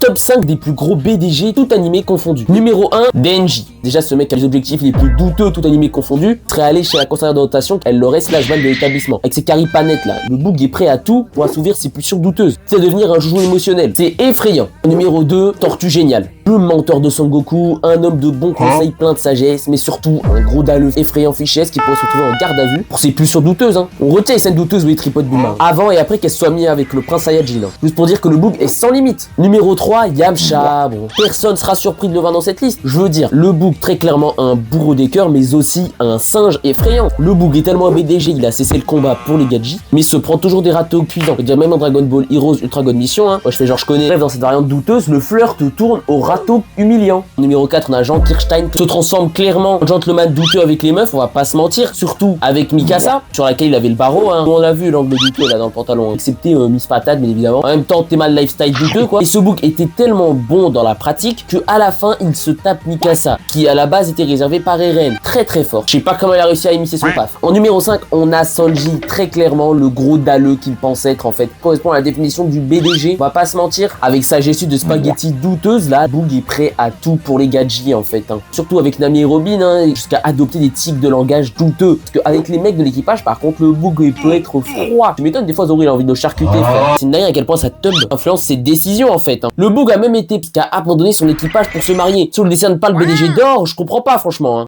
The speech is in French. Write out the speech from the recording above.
Top 5 des plus gros BDG, tout animé confondu. Numéro 1, Denji. Déjà, ce mec a les objectifs les plus douteux, tout animé confondu, serait allé chez la conseillère d'orientation qu'elle l'aurait /van de l'établissement. Avec ses caripanettes là, le boug est prêt à tout pour assouvir ses pulsions douteuses. C'est devenir un joujou émotionnel. C'est effrayant. Numéro 2, Tortue Géniale. Le menteur de Son Goku, un homme de bons conseils plein de sagesse, mais surtout un gros dalleux effrayant fichesse qui pourrait se retrouver en garde à vue pour ses pulsions douteuses. On retient les scènes douteuses où il tripote Bulma. Avant et après qu'elle soit mise avec le prince Saiyajin. Juste pour dire que le boug est sans limite. Numéro 3, Yamcha. Bon, personne sera surpris de le voir dans cette liste. Je veux dire, le boug très clairement un bourreau des cœurs, mais aussi un singe effrayant. Le boug est tellement un BDG, il a cessé le combat pour les gadgets, mais se prend toujours des râteaux cuisants. Je veux dire, même en Dragon Ball Heroes Ultra God Mission, moi je fais genre je connais. Bref, dans cette variante douteuse, le flirt tourne au râteau humiliant. Numéro 4, on a Jean Kirstein qui se transforme clairement en gentleman douteux avec les meufs, on va pas se mentir, surtout avec Mikasa, sur laquelle il avait le barreau, on a vu l'angle douteux là dans le pantalon, excepté Miss Patate bien évidemment. En même temps, t'es mal lifestyle douteux quoi. Et ce book était tellement bon dans la pratique que à la fin, il se tape Mikasa, qui à la base était réservé par Eren. Très très fort. Je sais pas comment elle a réussi à immiscer son paf. En numéro 5, on a Sanji, très clairement le gros dalleux qu'il pensait être en fait. Correspond à la définition du BDG. On va pas se mentir, avec sa gestu de spaghetti douteuse là, Boog est prêt à tout pour les gadgets en fait. Surtout avec Nami et Robin, jusqu'à adopter des tics de langage douteux. Parce qu'avec les mecs de l'équipage, par contre, le Boog il peut être froid. Tu m'étonnes des fois Zoro il a envie de le charcuter frère. C'est une dingue à quel point sa tub influence ses décisions en fait. Le Boog a même été jusqu'à abandonner son équipage pour se marier. Si on le décerne pas le BDG d'or, je comprends pas franchement.